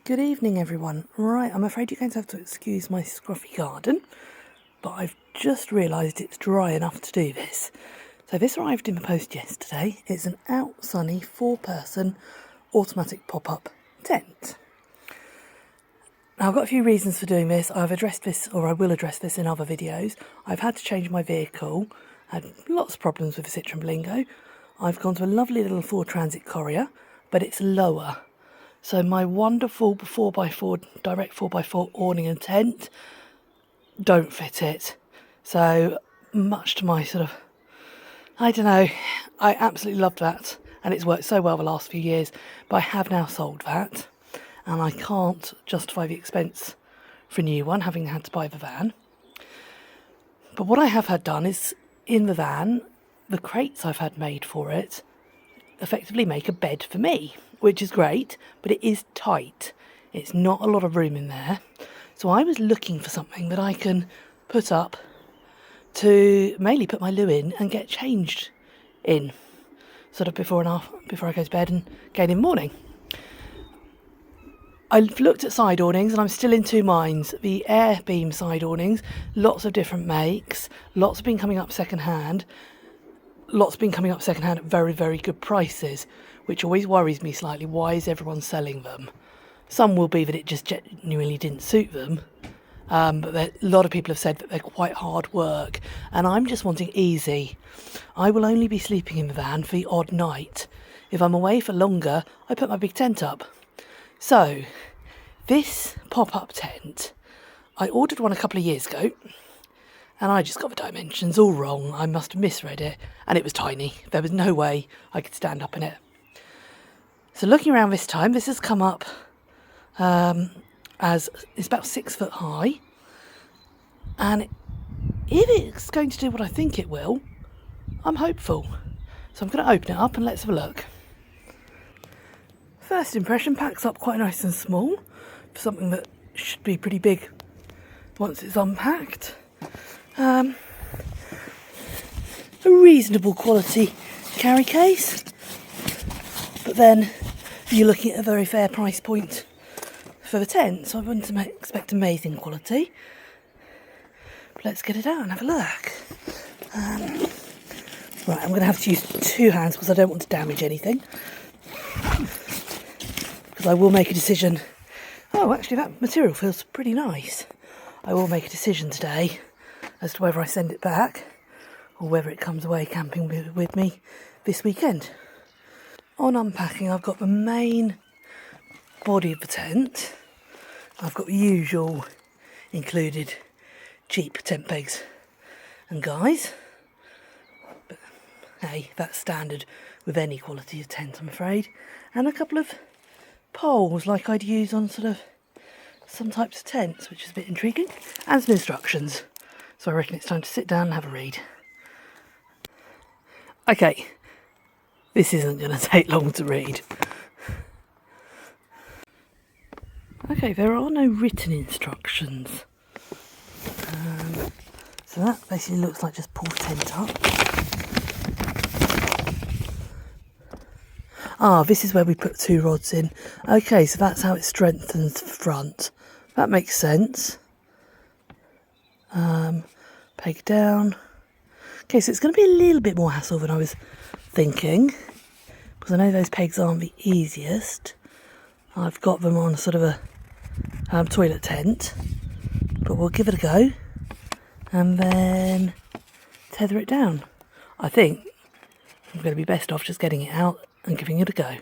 Good evening, everyone. Right, I'm afraid you're going to have to excuse my scruffy garden, but I've just realised it's dry enough to do this. So this arrived in the post yesterday. It's an Outsunny 4-person automatic pop-up tent. Now, I've got a few reasons for doing this. I've addressed this, or I will address this in other videos. I've had to change my vehicle. I had lots of problems with the Citroen Berlingo. I've gone to a lovely little Ford Transit Courier, but it's lower. So my wonderful 4x4, direct 4x4 awning and tent don't fit it. So much to my sort of, I don't know, I absolutely loved that. And it's worked so well the last few years. But I have now sold that. And I can't justify the expense for a new one, having had to buy the van. But what I have had done is, in the van, the crates I've had made for it effectively make a bed for me, which is great, but it is tight. It's not a lot of room in there. So I was looking for something that I can put up to mainly put my loo in and get changed in, sort of before I go to bed and get in the morning. I've looked at side awnings and I'm still in two minds. The air beam side awnings, lots of different makes, lots have been coming up second hand. Lots have been coming up second hand at very, very good prices, which always worries me slightly. Why is everyone selling them? Some will be that it just genuinely didn't suit them. But a lot of people have said that they're quite hard work. And I'm just wanting easy. I will only be sleeping in the van for the odd night. If I'm away for longer, I put my big tent up. So, this pop-up tent, I ordered one a couple of years ago. And I just got the dimensions all wrong. I must have misread it. And it was tiny. There was no way I could stand up in it. So looking around this time, this has come up as it's about 6 foot high. And if it's going to do what I think it will, I'm hopeful. So I'm going to open it up and let's have a look. First impression, packs up quite nice and small for something that should be pretty big once it's unpacked. A reasonable quality carry case, but then you're looking at a very fair price point for the tent, so I wouldn't expect amazing quality. But let's get it out and have a look. Right, I'm going to have to use two hands because I don't want to damage anything, because I will make a decision. Oh, actually that material feels pretty nice. I will make a decision today as to whether I send it back or whether it comes away camping with me this weekend. On unpacking, I've got the main body of the tent. I've got the usual included cheap tent pegs and guys. But hey, that's standard with any quality of tent, I'm afraid. And a couple of poles like I'd use on sort of some types of tents, which is a bit intriguing. And some instructions. So I reckon it's time to sit down and have a read. Okay, this isn't going to take long to read. Okay, there are no written instructions. So that basically looks like just pull the tent up. Ah, this is where we put 2 rods in. Okay, so that's how it strengthens the front. That makes sense. Peg down. Okay, so it's going to be a little bit more hassle than I was thinking, because I know those pegs aren't the easiest. I've got them on sort of a toilet tent, but we'll give it a go and then tether it down. I think I'm going to be best off just getting it out and giving it a go.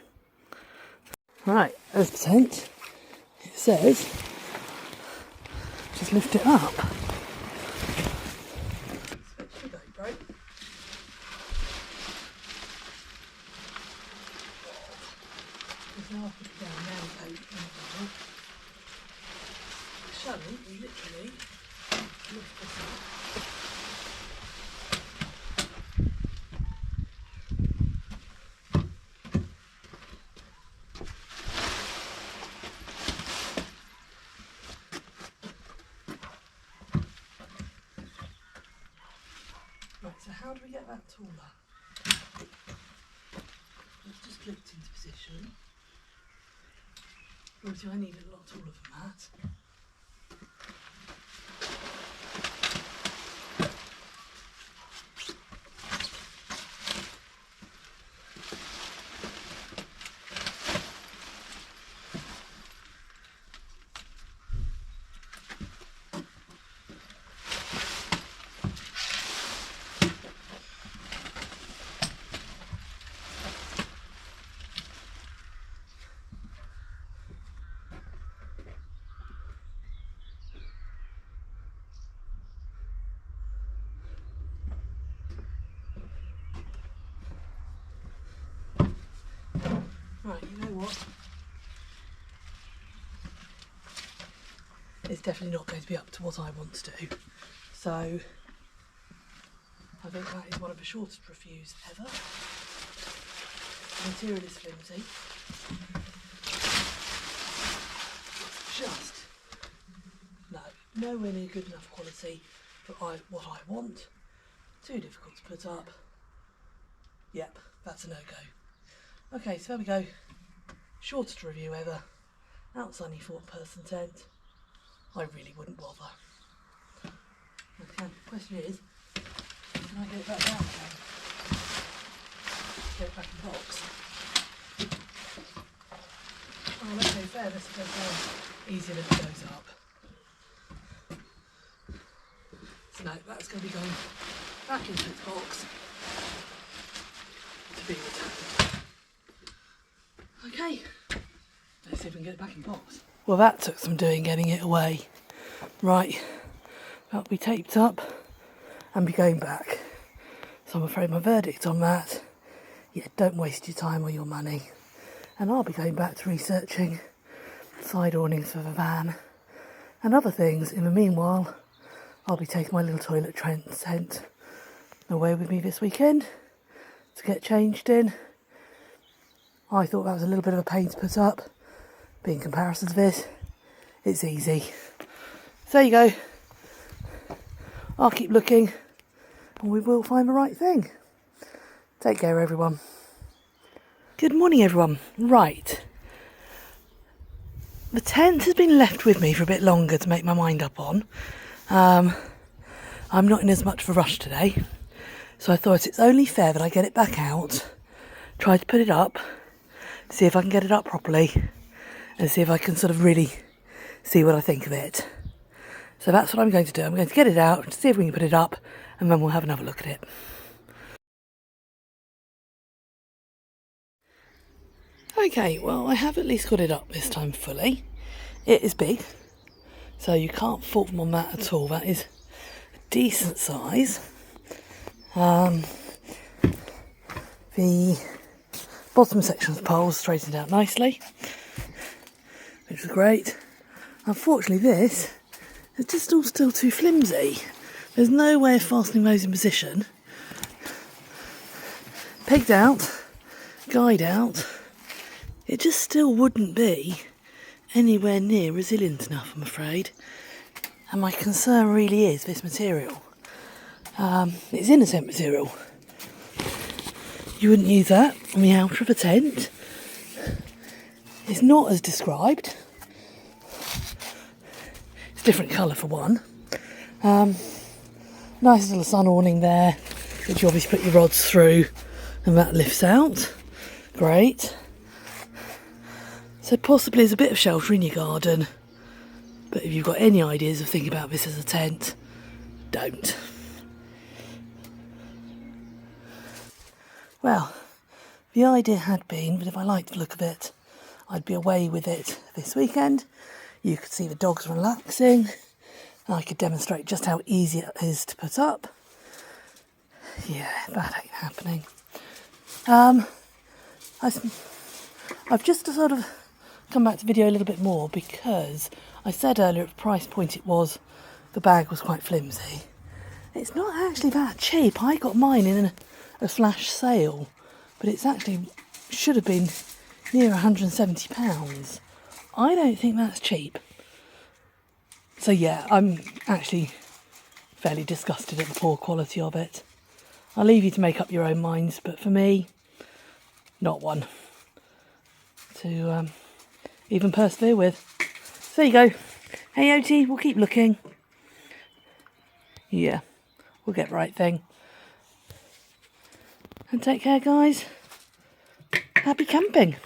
Right, there's the tent. It says just lift it up. Now I put it down now, shall we literally lift this up. Right, so how do we get that taller? Let's just lift into position. Obviously I need a lot taller than that. Right, you know what? It's definitely not going to be up to what I want to do. So, I think that is one of the shortest reviews ever. The material is flimsy. Just, no, nowhere near good enough quality for what I want. Too difficult to put up. Yep, that's a no-go. Okay, so there we go. Shortest review ever. Outsunny 4-person tent. I really wouldn't bother. Okay, the question is, can I get it back down again? Get it back in box? Oh, let's say fairness, it goes down easier than it goes up. So no, that's going to be going back into its box to be returned. Okay, let's see if we can get it back in box. Well, that took some doing getting it away. Right, that'll be taped up and be going back. So I'm afraid my verdict on that, yeah, don't waste your time or your money. And I'll be going back to researching side awnings for the van and other things. In the meanwhile, I'll be taking my little toilet tent away with me this weekend to get changed in. I thought that was a little bit of a pain to put up, but in comparison to this, it's easy. So there you go. I'll keep looking and we will find the right thing. Take care, everyone. Good morning, everyone. Right. The tent has been left with me for a bit longer to make my mind up on. I'm not in as much of a rush today, so I thought it's only fair that I get it back out, try to put it up, see if I can get it up properly, and see if I can sort of really see what I think of it. So that's what I'm going to do. I'm going to get it out, see if we can put it up, and then we'll have another look at it. Okay, well, I have at least got it up this time fully. It is big, so you can't fault them on that at all. That is a decent size. The bottom section of the poles straightened out nicely, which was great. Unfortunately, this is just all still too flimsy. There's no way of fastening those in position. Pegged out, guyed out, it just still wouldn't be anywhere near resilient enough, I'm afraid. And my concern really is this material. It's innocent material. You wouldn't use that on the outer of a tent. It's not as described. It's a different colour for one. Nice little sun awning there, which you obviously put your rods through and that lifts out. Great. So possibly there's a bit of shelter in your garden, but if you've got any ideas of thinking about this as a tent, don't. Well, the idea had been that if I liked the look of it, I'd be away with it this weekend. You could see the dogs relaxing, and I could demonstrate just how easy it is to put up. Yeah, that ain't happening. I've just sort of come back to video a little bit more because I said earlier at the price point it was, the bag was quite flimsy. It's not actually that cheap. I got mine in a flash sale, but it's actually should have been near £170. I don't think that's cheap. So yeah, I'm actually fairly disgusted at the poor quality of it. I'll leave you to make up your own minds, but for me, not one to even persevere with. So there you go. Hey OT, we'll keep looking. Yeah, we'll get the right thing. And take care, guys. Happy camping.